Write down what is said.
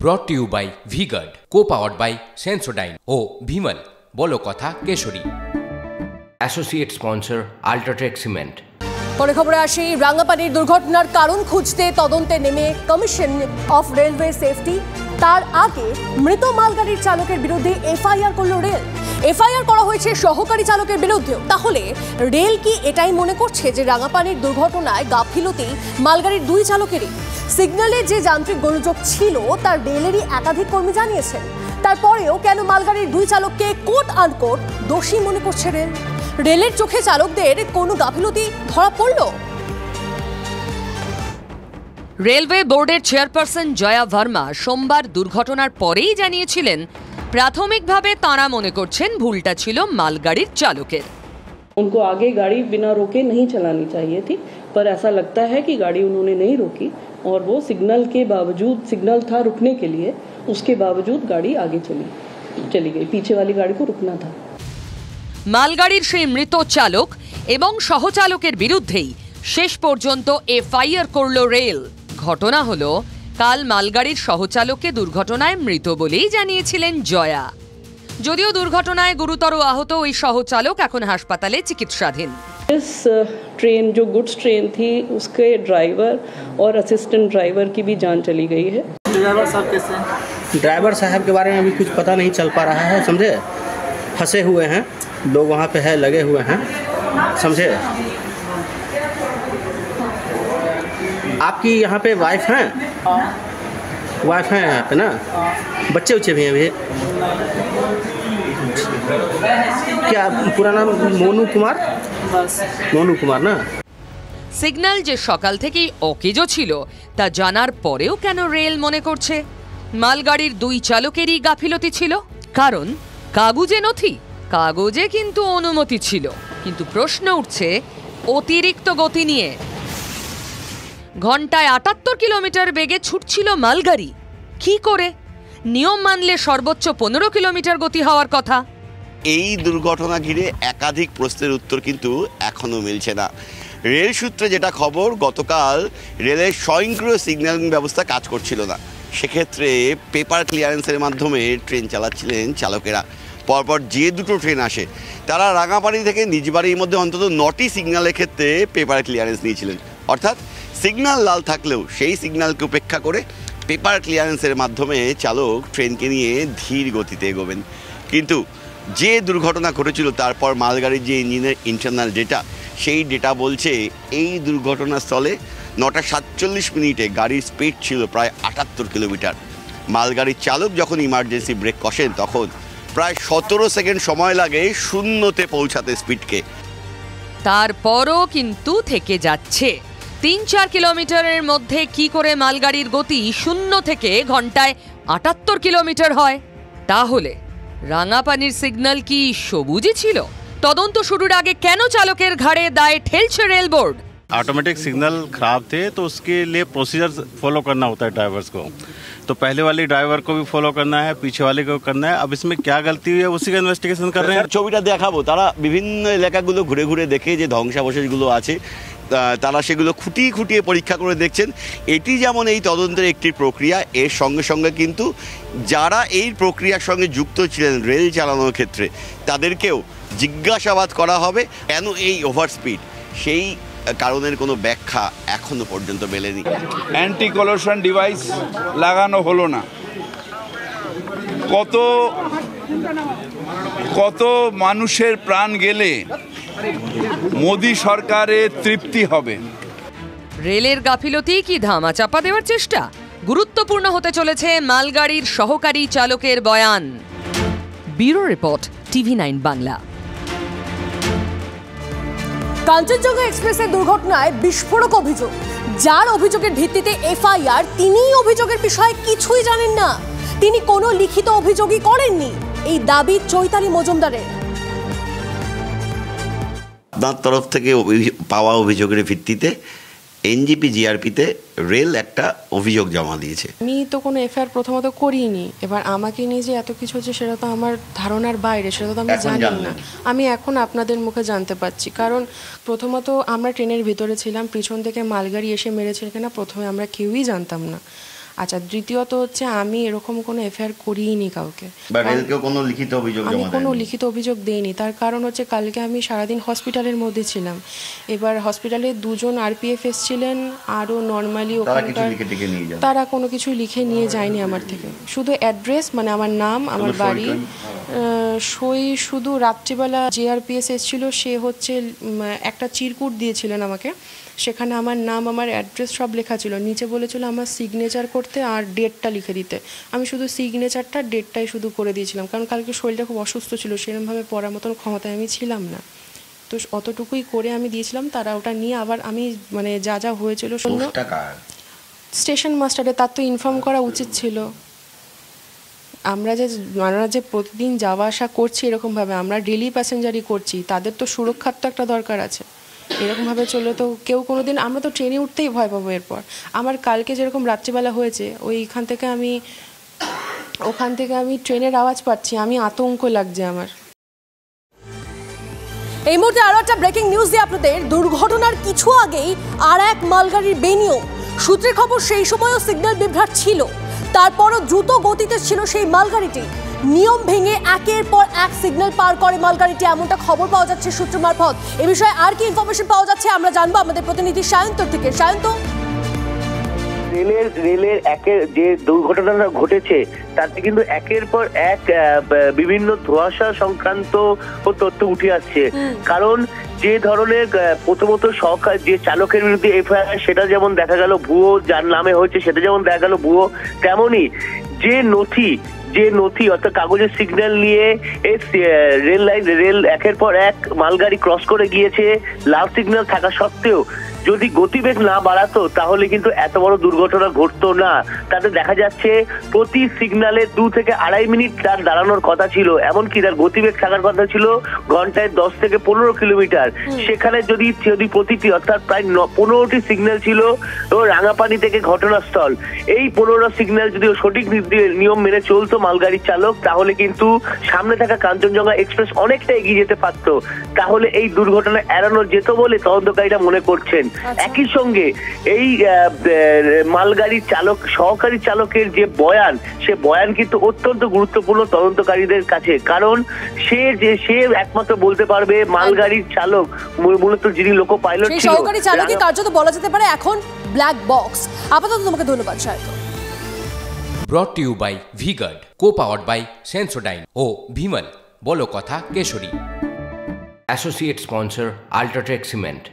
ব্রট to you by VGuard, co-powered by Sensodyne ও ভিমল বলো কথা কেশরী। Associate sponsor UltraTech cement. পরে খবরে আসি, রাঙ্গাপানির দুর্ঘটনার কারণ খুঁজতে তদন্তে নেমে কমিশন অফ রেলওয়ে সেফটি। তার আগে মৃত মালগাড়ির চালকের বিরুদ্ধে এফআইআর করল রেল। এফআইআর করা হয়েছে সহকারী চালকের বিরুদ্ধেও। তাহলে রেল কি এটাই মনে করছে যে রাঙ্গাপানির দুর্ঘটনায় গাফিলতি মালগাড়ির দুই চালকেরই? সিগন্যালে যে যান্ত্রিক গোলযোগ ছিল তার রেলেরই একাধিক কর্মী জানিয়েছেন। তারপরেও কেন মালগাড়ির দুই চালককে কোট আনকোট দোষী মনে করছে রেল? রেলের চোখে চালকদের কোনো গাফিলতি ধরা পড়ল? রেলওয়ে বোর্ডের চেয়ারপারসন জয়া ভার্মা সোমবার দুর্ঘটনার পরেই জানিয়েছিলেন প্রাথমিকভাবে তাঁরা মনে করছেন ভুলটা ছিল মালগাড়ির চালকের। उनको आगे गाड़ी बिना रोके नहीं चलानी चाहिए थी, पर ऐसा लगता है कि गाड़ी उन्होंने नहीं रोकी और वो सिग्नल के बावजूद, सिग्नल था रुकने के लिए, उसके बावजूद गाड़ी आगे चली गई। पीछे वाली गाड़ी को रुकना था। মালগাড়ির সেই মৃত চালক এবং সহচালকের বিরুদ্ধেই শেষ পর্যন্ত এফআইআর করল রেল। ঘটনা হলো, কাল মালগাড়ির সহচালককে দুর্ঘটনায় মৃত বলেই জানিয়েছিলেন জয়া। যদিও দুর্ঘটনায় গুরুতর আহত ওই সহচালক এখন হাসপাতালে চিকিৎসাধীন। इस ट्रेन जो गुड्स ट्रेन थी उसके ड्राइवर और असिस्टेंट ड्राइवर की भी जान चली गई है। ड्राइवर साहब कैसे? ड्राइवर साहब के बारे में अभी कुछ पता नहीं चल पा रहा है, समझे। फंसे हुए हैं लोग, वहाँ पे है लगे हुए हैं, समझे। आपकी यहाँ पे वाइफ हैं? वाइफ हैं यहाँ पे ना? बच्चे उच्चे भी हैं अभी? क्या पूरा नाम? मोनू कुमार। मोनू कुमार ना। সিগন্যাল যে সকাল থেকেই অকেজো ছিল তা জানার পরেও কেন রেল মনে করছে মালগাড়ির দুই চালকেরই গাফিলতি ছিল? কারণ কাগজে নথি, কাগজে কিন্তু অনুমতি ছিল, কিন্তু প্রশ্ন উঠছে অতিরিক্ত গতি নিয়ে। ঘন্টায় ৭৮ কিলোমিটার বেগে ছুটছিল মালগাড়ি। কি করে? নিয়ম মানলে সর্বোচ্চ 15 কিলোমিটার গতি হওয়ার কথা। এই দুর্ঘটনা ঘিরে একাধিক প্রশ্নের উত্তর কিন্তু এখনো মিলছে না। রেল সূত্রে যেটা খবর, গতকাল রেলের স্বয়ংক্রিয় সিগন্যালিং ব্যবস্থা কাজ করছিল না। সেক্ষেত্রে পেপার ক্লিয়ারেন্সের মাধ্যমে ট্রেন চালাচ্ছিলেন চালকেরা। পরপর যে দুটো ট্রেন আসে তারা রাঙাপাড়ি থেকে নিজ বাড়ির মধ্যে অন্তত 9টি সিগন্যালের ক্ষেত্রে পেপার ক্লিয়ারেন্স নিয়েছিলেন। অর্থাৎ সিগন্যাল লাল থাকলেও সেই সিগন্যালকে উপেক্ষা করে পেপার ক্লিয়ারেন্সের মাধ্যমে চালক ট্রেনকে নিয়ে ধীর গতিতে এগোবেন। কিন্তু যে দুর্ঘটনা ঘটেছিল তারপর মালগাড়ির যে ইঞ্জিনের ইন্টারনাল ডেটা, সেই ডেটা বলছে এই দুর্ঘটনাস্থলে 9:47 গাড়ির স্পিড ছিল প্রায় 78 কিলোমিটার। মালগাড়ির চালক যখন ইমার্জেন্সি ব্রেক কষেন তখন প্রায় 17 সেকেন্ড সময় লাগে শূন্যতে পৌঁছাতে স্পিডকে। তারপরও কিন্তু থেকে যাচ্ছে ৩-৪ কিলোমিটারের মধ্যে কি করে মালগাড়ির গতি 0 থেকে ঘন্টায় ৭৮ কিলোমিটার হয়? তাহলে রাঙাপানির সিগন্যাল কি সবুজই ছিল? তদন্ত শুরুর আগে কেন চালকের ঘাড়ে দায় ঠেলছে রেল বোর্ড? ऑटोमेटिक सिग्नल खराब थे तो उसके लिए प्रोसीजर फॉलो करना होता है ड्राइवर्स को। तो पहले वाले ड्राइवर को भी फॉलो करना है, पीछे वाले को करना है। अब इसमें क्या गलती हुई है उसी का इन्वेस्टिगेशन कर रहे हैं। ছবিটা দেখাবো, তারা বিভিন্ন এলাকাগুলো ঘুরে ঘুরে দেখে যে ধ্বংসাবশেষগুলো আছে তারা সেগুলো খুঁটিয়ে খুঁটিয়ে পরীক্ষা করে দেখছেন। এটি যেমন এই তদন্তের একটি প্রক্রিয়া, এর সঙ্গে সঙ্গে কিন্তু যারা এই প্রক্রিয়ার সঙ্গে যুক্ত ছিলেন রেল চালানোর ক্ষেত্রে তাদেরকেও জিজ্ঞাসাবাদ করা হবে। কেন এই ওভার স্পিড, সেই কারণের কোনো ব্যাখ্যা এখনো পর্যন্ত মেলেনি। অ্যান্টি কলিশন ডিভাইস লাগানো হলো না। কত মানুষের প্রাণ গেলে মোদি সরকারের তৃপ্তি হবে? রেলের গাফিলতি কি ধামাচাপা দেওয়ার চেষ্টা? গুরুত্বপূর্ণ হতে চলেছে মালগাড়ির সহকারী চালকের বয়ান। Bureau report, TV9 Bangla. Kanchenjunga এক্সপ্রেসের দুর্ঘটনায় বিস্ফোরক অভিযোগ। যার অভিযোগের ভিত্তিতে এফআইআর, তিনিই অভিযোগের বিষয়ে কিছুই জানেন না। তিনি কোনো লিখিত অভিযোগই করেননি, এই দাবি চৈতালি মজুমদারের। তার তরফ থেকে পাওয়া অভিযোগের ভিত্তিতে এনজিপি জিআরপিতে রেল একটা অভিযোগ জমা দিয়েছে। আমি তো কোনো এফআইআর প্রথমত করিনি। এবার আমাকে নিয়ে যে এত কিছু হচ্ছে সেটা তো আমার ধারণার বাইরে, সেটা তো আমি জানি না। আমি এখন আপনাদের মুখে জানতে পারছি। কারণ প্রথমত আমরা ট্রেনের ভিতরে ছিলাম, পিছন থেকে মালগাড়ি এসে মেরেছে কিনা প্রথমে আমরা কেউই জানতাম না। আচ্ছা, দ্বিতীয়ত হচ্ছে আমি এরকম কোনো এফআইআর করিনি কাউকে, কোনো লিখিত অভিযোগ আমি কোনো লিখিত অভিযোগ দেইনি। তার কারণ হচ্ছে কালকে আমি সারাদিন হসপিটালের মধ্যে ছিলাম। এবার হসপিটালে 2 জন আরপিএফ এসেছিলেন, আরও নর্মালি ওখানকার তারা কোনো কিছু লিখে নিয়ে যায়নি আমার থেকে, শুধু অ্যাড্রেস মানে আমার নাম, আমার বাড়ি, সই শুধু রাত্রিবেলা জেআরপিএস এসেছিলো, সে হচ্ছে একটা চিরকুট দিয়েছিলেন আমাকে, সেখানে আমার নাম আমার অ্যাড্রেস সব লেখা ছিল, নিচে বলেছিল আমার সিগনেচার করতে আর ডেটটা লিখে দিতে। আমি শুধু সিগনেচারটা ডেটটাই শুধু করে দিয়েছিলাম, কারণ কালকে শরীরটা খুব অসুস্থ ছিল, সেরকমভাবে পড়ার মতন ক্ষমতায় আমি ছিলাম না, তো অতটুকুই করে আমি দিয়েছিলাম। তারা ওটা নিয়ে আবার আমি মানে যা যা হয়েছিল স্টেশন মাস্টারে তার তো ইনফর্ম করা উচিত ছিল। আমরা যে প্রতিদিন যাওয়া আসা করছি এরকমভাবে, আমরা ডেলি প্যাসেঞ্জারই করছি, তাদের তো সুরক্ষার তো একটা দরকার আছে। এরকমভাবে চললে তো কেউ কোনো দিন, আমরা তো ট্রেনে উঠতেই ভয় পাবো। এরপর আমার কালকে যেরকম রাত্রিবেলা হয়েছে, ওখান থেকে আমি ট্রেনের আওয়াজ পাচ্ছি, আমি আতঙ্ক লাগছে আমার। এই মুহূর্তে আরো একটা ব্রেকিং নিউজ দিয়ে আপনাদের, দুর্ঘটনার কিছু আগেই আর এক মালগাড়ির বেনিয়ম। সূত্রের খবর সেই সময়ও সিগন্যাল বিভ্রাট ছিল, তারপরও দ্রুত গতিতে ছিল সেই মালগাড়িটি, নিয়ম ভেঙে একের পর এক সিগন্যাল পার করে মালগাড়িটি, এমনটা খবর পাওয়া যাচ্ছে সূত্র মারফত। এ বিষয়ে আর কি ইনফরমেশন পাওয়া যাচ্ছে আমরা জানবো আমাদের প্রতিনিধি সায়ন্তর থেকে। সায়ন্ত, রেলের একের যে দুর্ঘটনাটা ঘটেছে তাতে কিন্তু একের পর এক বিভিন্ন ধোঁয়াশা সংক্রান্ত তথ্য উঠে আসছে। কারণ যে ধরনের প্রথমত সরকার যে চালকের বিরুদ্ধে এফআইআর, সেটা যেমন দেখা গেল ভুয়ো, যার নামে হয়েছে সেটা যেমন দেখা গেল ভুয়ো, তেমনই যে নথি অর্থাৎ কাগজের সিগন্যাল নিয়ে রেল একের পর এক মালগাড়ি ক্রস করে গিয়েছে, লাল সিগন্যাল থাকা সত্ত্বেও যদি গতিবেগ না বাড়াতো তাহলে কিন্তু এত বড় দুর্ঘটনা ঘটতো না। তাতে দেখা যাচ্ছে প্রতি সিগন্যালে 2 থেকে 2.5 মিনিট তার দাঁড়ানোর কথা ছিল, এমনকি তার গতিবেগ থাকার কথা ছিল ঘন্টায় 10 থেকে 15 কিলোমিটার। সেখানে যদি প্রতিটি অর্থাৎ প্রায় 15টি সিগন্যাল ছিল রাঙাপানি থেকে ঘটনাস্থল, এই 15টা সিগন্যাল যদি সঠিক নিয়ম মেনে চলতো মালগাড়ির চালক, তাহলে কিন্তু সামনে থাকা কাঞ্চনজঙ্ঘা এক্সপ্রেস অনেকটা এগিয়ে যেতে পারত, তাহলে এই দুর্ঘটনা এড়ানো যেত বলে তদন্তকারীরা মনে করছেন। একই সঙ্গে এই মালগাড়ির সহকারী চালকের যে বয়ান, সে বয়ান কিন্তু অত্যন্ত গুরুত্বপূর্ণ তদন্তকারীদের কাছে, কারণ সে একমাত্র বলতে পারবে মালগাড়ির চালক, মূলত যিনি লোকো পাইলট ছিল, সহকারী চালকই কার্যত বলা যেতে পারে এখন ব্ল্যাক বক্স। আপাতত তোমাকে ধন্যবাদ Sayanta. Brought to you by VGuard, co-powered by Sensodyne ও ভিমল, বলো কথা কেশরী। Associate sponsor UltraTech cement.